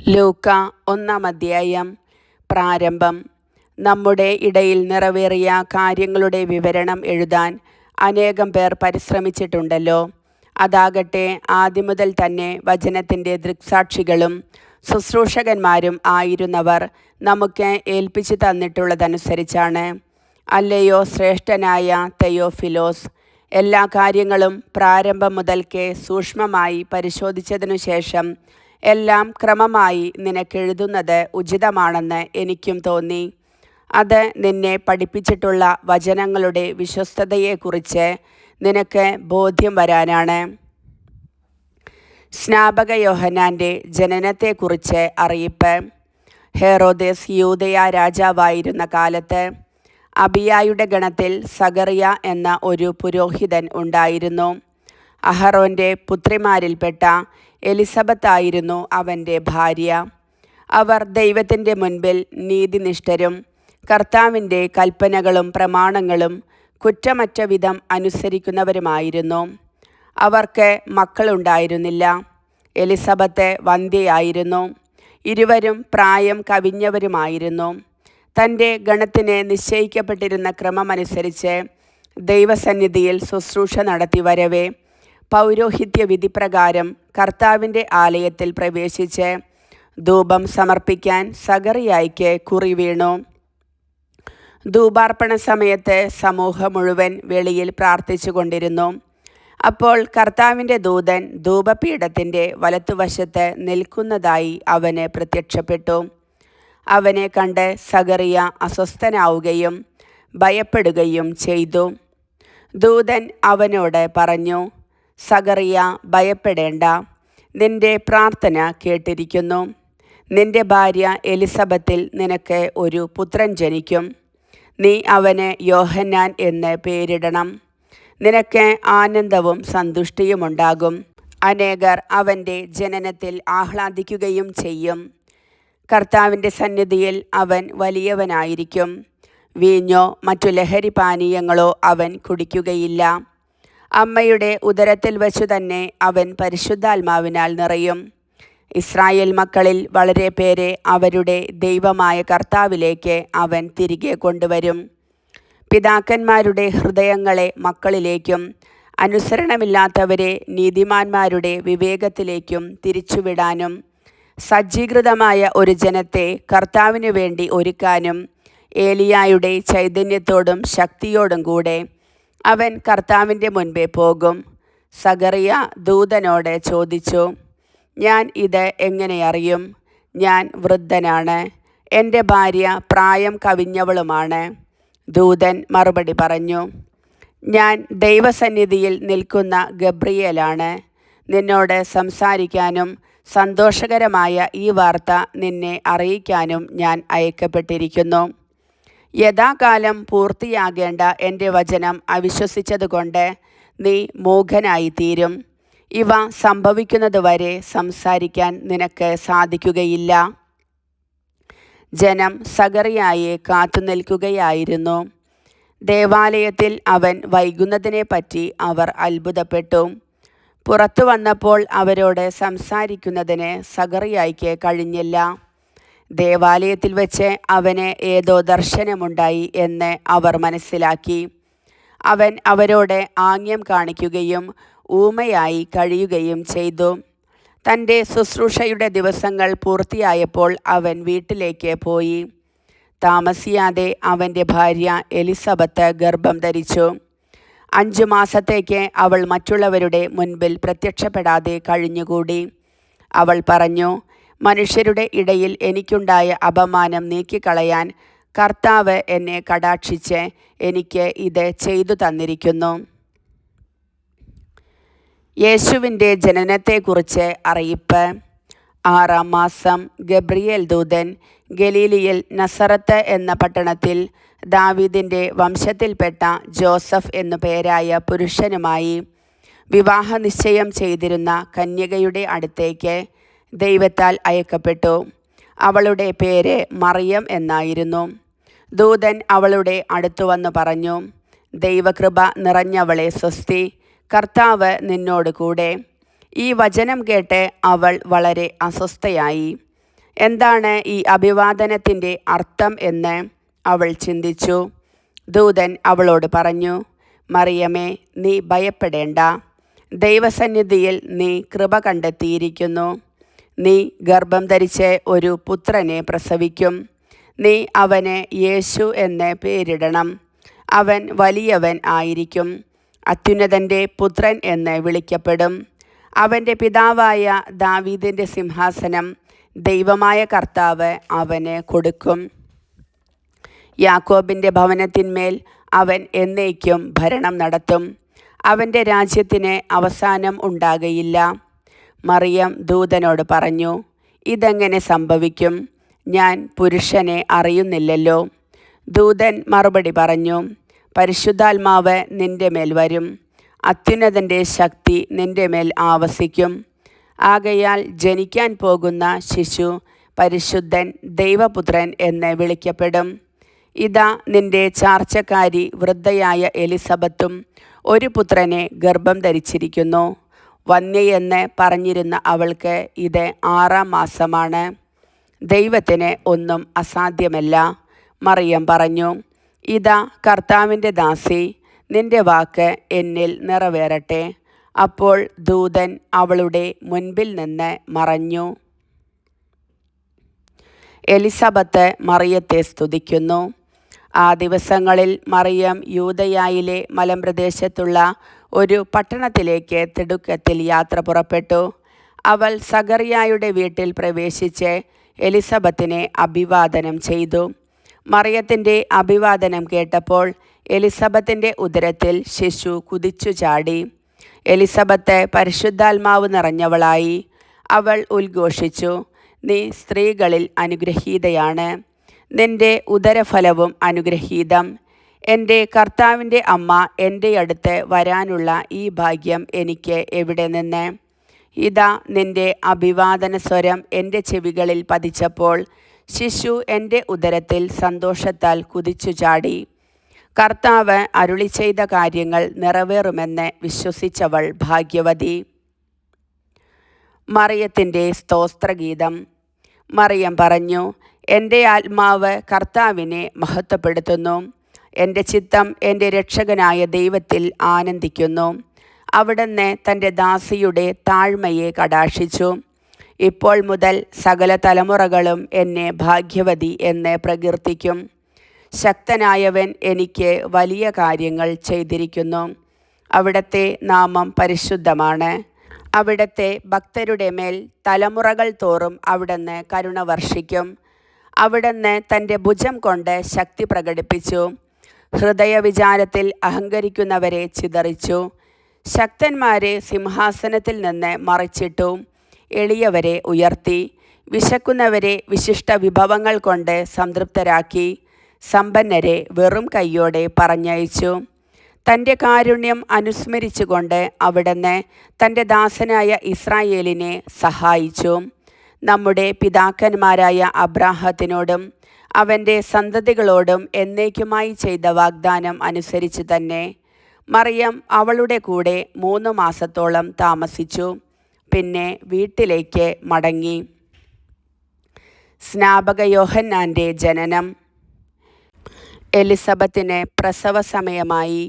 ലൂക്ക 1-ാം അധ്യായം. പ്രാരംഭം. നമ്മുടെ ഇടയിൽ നിറവേറിയ കാര്യങ്ങളുടെ വിവരണം എഴുതാൻ അനേകം പേർ പരിശ്രമിച്ചിട്ടുണ്ടല്ലോ. അതാകട്ടെ ആദിമുതൽ തന്നെ വചനത്തിൻ്റെ ദൃക്സാക്ഷികളും ശുശ്രൂഷകന്മാരും ആയിരുന്നവർ നമുക്ക് ഏൽപ്പിച്ചു തന്നിട്ടുള്ളതനുസരിച്ചാണ്. അല്ലയോ ശ്രേഷ്ഠനായ തെയോഫിലോസ്, എല്ലാ കാര്യങ്ങളും പ്രാരംഭം മുതൽക്കേ സൂക്ഷ്മമായി പരിശോധിച്ചതിനു ശേഷം എല്ലാം ക്രമമായി നിനക്കെഴുതുന്നത് ഉചിതമാണെന്ന് എനിക്കും തോന്നി. അത് നിന്നെ പഠിപ്പിച്ചിട്ടുള്ള വചനങ്ങളുടെ വിശ്വസ്തതയെക്കുറിച്ച് നിനക്ക് ബോധ്യം വരാനാണ്. സ്നാപക യോഹന്നാൻ്റെ ജനനത്തെക്കുറിച്ച് അറിയിപ്പ്. ഹെറോദേസ് യൂദയ രാജാവായിരുന്ന കാലത്ത് അബിയായുടെ ഗണത്തിൽ സഖറിയ എന്ന ഒരു പുരോഹിതൻ ഉണ്ടായിരുന്നു. അഹറോൻ്റെ പുത്രിമാരിൽപ്പെട്ട എലിസബത്തായിരുന്നു അവൻ്റെ ഭാര്യ. അവർ ദൈവത്തിൻ്റെ മുൻപിൽ നീതിനിഷ്ഠരും കർത്താവിൻ്റെ കൽപ്പനകളും പ്രമാണങ്ങളും കുറ്റമറ്റ വിധം അനുസരിക്കുന്നവരുമായിരുന്നു. അവർക്ക് മക്കളുണ്ടായിരുന്നില്ല. എലിസബത്ത് വന്ധ്യയായിരുന്നു. ഇരുവരും പ്രായം കവിഞ്ഞവരുമായിരുന്നു. തൻ്റെ ഗണത്തിന് നിശ്ചയിക്കപ്പെട്ടിരുന്ന ക്രമമനുസരിച്ച് ദൈവസന്നിധിയിൽ ശുശ്രൂഷ നടത്തി വരവേ പൗരോഹിത്യ വിധിപ്രകാരം കർത്താവിൻ്റെ ആലയത്തിൽ പ്രവേശിച്ച് ധൂപം സമർപ്പിക്കാൻ സഖറിയായ്ക്ക് കുറി വീണു. ധൂപാർപ്പണ സമയത്ത് സമൂഹം മുഴുവൻ വെളിയിൽ പ്രാർത്ഥിച്ചു കൊണ്ടിരുന്നു. അപ്പോൾ കർത്താവിൻ്റെ ദൂതൻ ധൂപപീഠത്തിൻ്റെ വലത്തുവശത്ത് നിൽക്കുന്നതായി അവന് പ്രത്യക്ഷപ്പെട്ടു. അവനെ കണ്ട് സഖറിയ അസ്വസ്ഥനാവുകയും ഭയപ്പെടുകയും ചെയ്തു. ദൂതൻ അവനോട് പറഞ്ഞു, സഖറിയ, ഭയപ്പെടേണ്ട, നിന്റെ പ്രാർത്ഥന കേട്ടിരിക്കുന്നു. നിന്റെ ഭാര്യ എലിസബത്തിൽ നിനക്ക് ഒരു പുത്രൻ ജനിക്കും. നീ അവന് യോഹന്നാൻ എന്ന് പേരിടണം. നിനക്ക് ആനന്ദവും സന്തുഷ്ടിയുമുണ്ടാകും. അനേകർ അവൻ്റെ ജനനത്തിൽ ആഹ്ലാദിക്കുകയും ചെയ്യും. കർത്താവിൻ്റെ സന്നിധിയിൽ അവൻ വലിയവനായിരിക്കും. വീഞ്ഞോ മറ്റു ലഹരി പാനീയങ്ങളോ അവൻ കുടിക്കുകയില്ല. അമ്മയുടെ ഉദരത്തിൽ വച്ചു തന്നെ അവൻ പരിശുദ്ധാത്മാവിനാൽ നിറയും. ഇസ്രായേൽ മക്കളിൽ വളരെ പേരെ അവരുടെ ദൈവമായ കർത്താവിലേക്ക് അവൻ തിരികെ കൊണ്ടുവരും. പിതാക്കന്മാരുടെ ഹൃദയങ്ങളെ മക്കളിലേക്കും അനുസരണമില്ലാത്തവരെ നീതിമാന്മാരുടെ വിവേകത്തിലേക്കും തിരിച്ചുവിടാനും സജ്ജീകൃതമായ ഒരു ജനത്തെ കർത്താവിനു വേണ്ടി ഒരുക്കാനും ഏലിയായുടെ ചൈതന്യത്തോടും ശക്തിയോടും കൂടെ അവൻ കർത്താവിൻ്റെ മുൻപേ പോകും. സഖറിയ ദൂതനോട് ചോദിച്ചു, ഞാൻ ഇത് എങ്ങനെ അറിയും? ഞാൻ വൃദ്ധനാണ്, എൻ്റെ ഭാര്യ പ്രായം കവിഞ്ഞവളുമാണ്. ദൂതൻ മറുപടി പറഞ്ഞു, ഞാൻ ദൈവസന്നിധിയിൽ നിൽക്കുന്ന ഗബ്രിയേലാണ്. നിന്നോട് സംസാരിക്കാനും സന്തോഷകരമായ ഈ വാർത്ത നിന്നെ അറിയിക്കാനും ഞാൻ അയക്കപ്പെട്ടിരിക്കുന്നു. യഥാകാലം പൂർത്തിയാകേണ്ട എൻ്റെ വചനം അവിശ്വസിച്ചതുകൊണ്ട് നീ മൂകനായിത്തീരും. ഇവ സംഭവിക്കുന്നതുവരെ സംസാരിക്കാൻ നിനക്ക് സാധിക്കുകയില്ല. ജനം സഖറിയായെ കാത്തുനിൽക്കുകയായിരുന്നു. ദേവാലയത്തിൽ അവൻ വൈകുന്നതിനെപ്പറ്റി അവർ അത്ഭുതപ്പെട്ടു. പുറത്തു വന്നപ്പോൾ അവരോട് സംസാരിക്കുന്നതിന് സഖറിയായ്ക്ക് കഴിഞ്ഞില്ല. ദേവാലയത്തിൽ വെച്ച് അവന് ഏതോ ദർശനമുണ്ടായി എന്ന് അവർ മനസ്സിലാക്കി. അവൻ അവരോട് ആംഗ്യം കാണിക്കുകയും ഊമയായി കഴിയുകയും ചെയ്തു. തൻ്റെ ശുശ്രൂഷയുടെ ദിവസങ്ങൾ പൂർത്തിയായപ്പോൾ അവൻ വീട്ടിലേക്ക് പോയി. താമസിയാതെ അവൻ്റെ ഭാര്യ എലിസബത്ത് ഗർഭം ധരിച്ചു. 5 മാസത്തേക്ക് അവൾ മറ്റുള്ളവരുടെ മുൻപിൽ പ്രത്യക്ഷപ്പെടാതെ കഴിഞ്ഞുകൂടി. അവൾ പറഞ്ഞു, മനുഷ്യരുടെ ഇടയിൽ എനിക്കുണ്ടായ അപമാനം നീക്കിക്കളയാൻ കർത്താവ് എന്നെ കടാക്ഷിച്ച് എനിക്ക് ഇത് ചെയ്തു തന്നിരിക്കുന്നു. യേശുവിൻ്റെ ജനനത്തെക്കുറിച്ച് അറിയിപ്പ്. 6-ാം മാസം ഗബ്രിയേൽ ദൂതൻ ഗലീലിയിൽ നസറത്ത് എന്ന പട്ടണത്തിൽ ദാവീദിൻ്റെ വംശത്തിൽപ്പെട്ട ജോസഫ് എന്നു പേരായ പുരുഷനുമായി വിവാഹ നിശ്ചയം ചെയ്തിരുന്ന കന്യകയുടെ അടുത്തേക്ക് ദൈവത്താൽ അയക്കപ്പെട്ടു. അവളുടെ പേര് മറിയം എന്നായിരുന്നു. ദൂതൻ അവളുടെ അടുത്തു വന്നു പറഞ്ഞു, ദൈവകൃപ നിറഞ്ഞവളെ സ്വസ്തി, കർത്താവ് നിന്നോട് കൂടെ. ഈ വചനം കേട്ട് അവൾ വളരെ അസ്വസ്ഥയായി. എന്താണ് ഈ അഭിവാദനത്തിൻ്റെ അർത്ഥം എന്ന് അവൾ ചിന്തിച്ചു. ദൂതൻ അവളോട് പറഞ്ഞു, മറിയമേ, നീ ഭയപ്പെടേണ്ട. ദൈവസന്നിധിയിൽ നീ കൃപ കണ്ടെത്തിയിരിക്കുന്നു. നീ ഗർഭം ധരിച്ച് ഒരു പുത്രനെ പ്രസവിക്കും. നീ അവന് യേശു എന്ന് പേരിടണം. അവൻ വലിയവൻ ആയിരിക്കും, അത്യുന്നതൻ്റെ പുത്രൻ എന്ന് വിളിക്കപ്പെടും. അവൻ്റെ പിതാവായ ദാവീദിൻ്റെ സിംഹാസനം ദൈവമായ കർത്താവ് അവന് കൊടുക്കും. യാക്കോബിൻ്റെ ഭവനത്തിന്മേൽ അവൻ എന്നേക്കും ഭരണം നടത്തും. അവൻ്റെ രാജ്യത്തിന് അവസാനം ഉണ്ടാകയില്ല. മറിയം ദൂതനോട് പറഞ്ഞു, ഇതെങ്ങനെ സംഭവിക്കും? ഞാൻ പുരുഷനെ അറിയുന്നില്ലല്ലോ. ദൂതൻ മറുപടി പറഞ്ഞു, പരിശുദ്ധാത്മാവ് നിന്റെ മേൽ വരും, അത്യുന്നതൻ്റെ ശക്തി നിന്റെ മേൽ ആവസിക്കും. ആകയാൽ ജനിക്കാൻ പോകുന്ന ശിശു പരിശുദ്ധൻ, ദൈവപുത്രൻ എന്ന് വിളിക്കപ്പെടും. ഇതാ, നിന്റെ ചാർച്ചക്കാരി വൃദ്ധയായ എലിസബത്തും ഒരു പുത്രനെ ഗർഭം ധരിച്ചിരിക്കുന്നു. വന്യയെന്ന് പറഞ്ഞിരുന്ന അവൾക്ക് ഇത് 6-ാം മാസമാണ്. ദൈവത്തിന് ഒന്നും അസാധ്യമല്ല. മറിയം പറഞ്ഞു, ഇതാ കർത്താവിൻ്റെ ദാസി, നിന്റെ വാക്ക് എന്നിൽ നിറവേറട്ടെ. അപ്പോൾ ദൂതൻ അവളുടെ മുൻപിൽ നിന്ന് മറഞ്ഞു. എലിസബത്ത് മറിയത്തെ സ്തുതിക്കുന്നു. ആ ദിവസങ്ങളിൽ മറിയം യൂദയായിലെ മലമ്പ്രദേശത്തുള്ള ഒരു പട്ടണത്തിലേക്ക് തിടുക്കത്തിൽ യാത്ര പുറപ്പെട്ടു. അവൾ സഖറിയായുടെ വീട്ടിൽ പ്രവേശിച്ച് എലിസബത്തിനെ അഭിവാദനം ചെയ്തു. മറിയത്തിൻ്റെ അഭിവാദനം കേട്ടപ്പോൾ എലിസബത്തിൻ്റെ ഉദരത്തിൽ ശിശു കുതിച്ചു ചാടി. എലിസബത്ത് പരിശുദ്ധാത്മാവ് നിറഞ്ഞവളായി. അവൾ ഉദ്ഘോഷിച്ചു, നീ സ്ത്രീകളിൽ അനുഗ്രഹീതയാണ്, നിന്റെ ഉദരഫലവും അനുഗ്രഹീതം. എൻ്റെ കർത്താവിൻ്റെ അമ്മ എൻ്റെ അടുത്ത് വരാനുള്ള ഈ ഭാഗ്യം എനിക്ക് എവിടെ നിന്ന്? ഇതാ, നിന്റെ അഭിവാദന സ്വരം എൻ്റെ ചെവികളിൽ പതിച്ചപ്പോൾ ശിശു എൻ്റെ ഉദരത്തിൽ സന്തോഷത്താൽ കുതിച്ചു ചാടി. കർത്താവ് അരുളി ചെയ്ത കാര്യങ്ങൾ നിറവേറുമെന്ന് വിശ്വസിച്ചവൾ ഭാഗ്യവതി. മറിയത്തിൻ്റെ സ്തോത്രഗീതം. മറിയം പറഞ്ഞു, എൻ്റെ ആത്മാവ് കർത്താവിനെ മഹത്വപ്പെടുത്തുന്നു. എൻ്റെ ചിത്തം എൻ്റെ രക്ഷകനായ ദൈവത്തിൽ ആനന്ദിക്കുന്നു. അവിടുന്ന് തൻ്റെ ദാസിയുടെ താഴ്മയെ കടാക്ഷിച്ചു. ഇപ്പോൾ മുതൽ സകല തലമുറകളും എന്നെ ഭാഗ്യവതി എന്ന് പ്രകീർത്തിക്കും. ശക്തനായവൻ എനിക്ക് വലിയ കാര്യങ്ങൾ ചെയ്തിരിക്കുന്നു. അവിടുത്തെ നാമം പരിശുദ്ധമാണ്. അവിടുത്തെ ഭക്തരുടെ മേൽ തലമുറകൾ തോറും അവിടുന്ന് കരുണ വർഷിക്കും. അവിടുന്ന് തൻ്റെ ഭുജം കൊണ്ട് ശക്തി പ്രകടിപ്പിച്ചു. ഹൃദയവിചാരത്തിൽ അഹങ്കരിക്കുന്നവരെ ചിതറിച്ചു. ശക്തന്മാരെ സിംഹാസനത്തിൽ നിന്ന് മറിച്ചിട്ടു. എളിയവരെ ഉയർത്തി. വിശക്കുന്നവരെ വിശിഷ്ട വിഭവങ്ങൾ കൊണ്ട് സംതൃപ്തരാക്കി. സമ്പന്നരെ വെറും കൈയോടെ പറഞ്ഞയച്ചു. തൻ്റെ കാരുണ്യം അനുസ്മരിച്ചുകൊണ്ട് അവിടുന്ന് തൻ്റെ ദാസനായ ഇസ്രായേലിനെ സഹായിച്ചു. നമ്മുടെ പിതാക്കന്മാരായ അബ്രാഹത്തിനോടും അവൻ്റെ സന്തതികളോടും എന്നേക്കുമായി ചെയ്ത വാഗ്ദാനം അനുസരിച്ച് തന്നെ മറിയം അവളുടെ കൂടെ 3 മാസത്തോളം താമസിച്ചു. പിന്നെ വീട്ടിലേക്ക് മടങ്ങി. സ്നാപക യോഹന്നാൻ്റെ ജനനം. എലിസബത്തിന് പ്രസവ സമയമായി.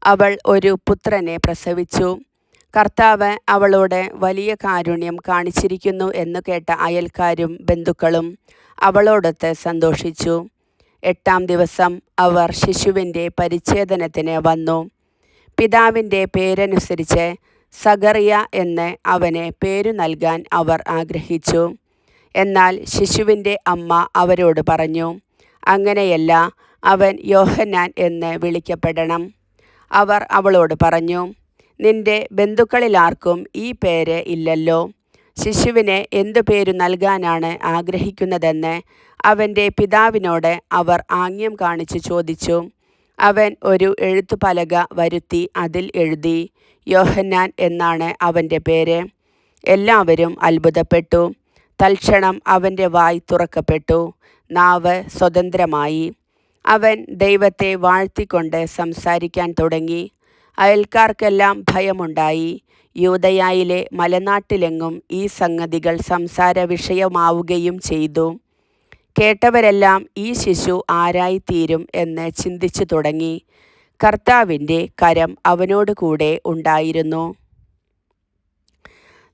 അവൾ ഒരു പുത്രനെ പ്രസവിച്ചു. കർത്താവ് അവളോട് വലിയ കാരുണ്യം കാണിച്ചിരിക്കുന്നു എന്നു കേട്ട അയൽക്കാരും ബന്ധുക്കളും അവളോടൊത്ത് സന്തോഷിച്ചു. 8-ാം ദിവസം അവർ ശിശുവിൻ്റെ പരിച്ഛേദനത്തിന് വന്നു. പിതാവിൻ്റെ പേരനുസരിച്ച് സഖറിയ എന്ന് അവന് പേരു നൽകാൻ അവർ ആഗ്രഹിച്ചു. എന്നാൽ ശിശുവിൻ്റെ അമ്മ അവരോട് പറഞ്ഞു, അങ്ങനെയല്ല, അവൻ യോഹന്നാൻ എന്ന് വിളിക്കപ്പെടണം. അവർ അവളോട് പറഞ്ഞു, നിന്റെ ബന്ധുക്കളിലാർക്കും ഈ പേര് ഇല്ലല്ലോ. ശിശുവിന് എന്തു പേരു നൽകാനാണ് ആഗ്രഹിക്കുന്നതെന്ന് അവൻ്റെ പിതാവിനോട് അവർ ആംഗ്യം കാണിച്ചു ചോദിച്ചു. അവൻ ഒരു എഴുത്തുപലക വരുത്തി അതിൽ എഴുതി, യോഹന്നാൻ എന്നാണ് അവൻ്റെ പേര്. എല്ലാവരും അത്ഭുതപ്പെട്ടു. തൽക്ഷണം അവൻ്റെ വായ് തുറക്കപ്പെട്ടു, നാവ് സ്വതന്ത്രമായി. അവൻ ദൈവത്തെ വാഴ്ത്തിക്കൊണ്ട് സംസാരിക്കാൻ തുടങ്ങി. അയൽക്കാർക്കെല്ലാം ഭയമുണ്ടായി. യൂദയായിലെ മലനാട്ടിലെങ്ങും ഈ സംഗതികൾ സംസാര വിഷയമാവുകയും ചെയ്തു. കേട്ടവരെല്ലാം ഈ ശിശു ആരായിത്തീരും എന്ന് ചിന്തിച്ചു തുടങ്ങി. കർത്താവിൻ്റെ കരം അവനോട് കൂടെ ഉണ്ടായിരുന്നു.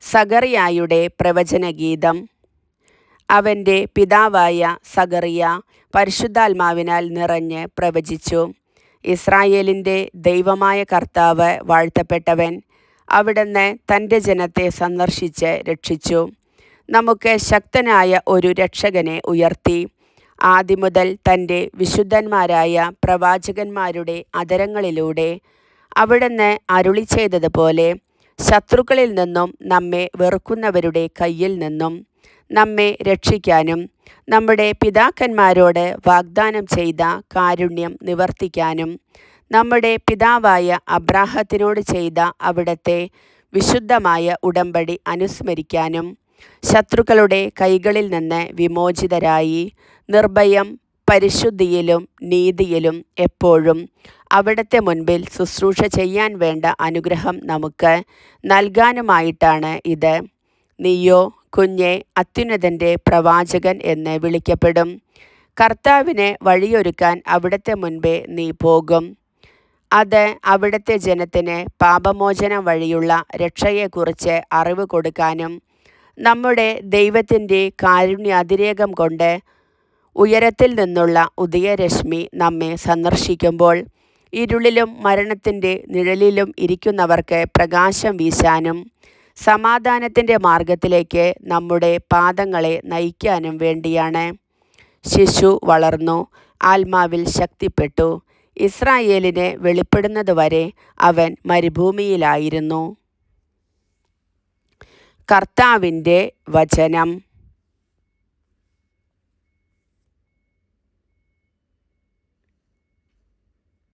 സഖറിയായുടെ പ്രവചനഗീതം. അവൻ്റെ പിതാവായ സഖറിയ പരിശുദ്ധാത്മാവിനാൽ നിറഞ്ഞ് പ്രവചിച്ചു. ഇസ്രായേലിൻ്റെ ദൈവമായ കർത്താവ് വാഴ്ത്തപ്പെട്ടവൻ. അവിടുന്ന് തൻ്റെ ജനത്തെ സന്ദർശിച്ച് രക്ഷിച്ചു. നമുക്ക് ശക്തനായ ഒരു രക്ഷകനെ ഉയർത്തി. ആദിമുതൽ തൻ്റെ വിശുദ്ധന്മാരായ പ്രവാചകന്മാരുടെ അധരങ്ങളിലൂടെ അവിടുന്ന് അരുളി ചെയ്തതുപോലെ ശത്രുക്കളിൽ നിന്നും നമ്മെ വെറുക്കുന്നവരുടെ കയ്യിൽ നിന്നും നമ്മെ രക്ഷിക്കാനും നമ്മുടെ പിതാക്കന്മാരോട് വാഗ്ദാനം ചെയ്ത കാരുണ്യം നിവർത്തിക്കാനും നമ്മുടെ പിതാവായ അബ്രാഹത്തിനോട് ചെയ്ത അവിടുത്തെ വിശുദ്ധമായ ഉടമ്പടി അനുസ്മരിക്കാനും ശത്രുക്കളുടെ കൈകളിൽ നിന്ന് വിമോചിതരായി നിർഭയം പരിശുദ്ധിയിലും നീതിയിലും എപ്പോഴും അവിടുത്തെ മുൻപിൽ ശുശ്രൂഷ ചെയ്യാൻ വേണ്ട അനുഗ്രഹം നമുക്ക് നൽകാനുമായിട്ടാണ് ഇത്. നീയോ കുഞ്ഞെ അത്യുന്നതൻ്റെ പ്രവാചകൻ എന്ന് വിളിക്കപ്പെടും. കർത്താവിന് വഴിയൊരുക്കാൻ അവിടുത്തെ മുൻപേ നീ പോകും. അത് അവിടുത്തെ ജനത്തിന് പാപമോചനം വഴിയുള്ള രക്ഷയെക്കുറിച്ച് അറിവ് കൊടുക്കാനും നമ്മുടെ ദൈവത്തിൻ്റെ കാരുണ്യാതിരേകം കൊണ്ട് ഉയരത്തിൽ നിന്നുള്ള ഉദയരശ്മി നമ്മെ സന്ദർശിക്കുമ്പോൾ ഇരുളിലും മരണത്തിൻ്റെ നിഴലിലും ഇരിക്കുന്നവർക്ക് പ്രകാശം വീശാനും സമാധാനത്തിൻ്റെ മാർഗത്തിലേക്ക് നമ്മുടെ പാദങ്ങളെ നയിക്കാനും വേണ്ടിയാണ്. ശിശു വളർന്നു, ആത്മാവിൽ ശക്തിപ്പെട്ടു. ഇസ്രായേലിന് വെളിപ്പെടുന്നതുവരെ അവൻ മരുഭൂമിയിലായിരുന്നു. കർത്താവിൻ്റെ വചനം.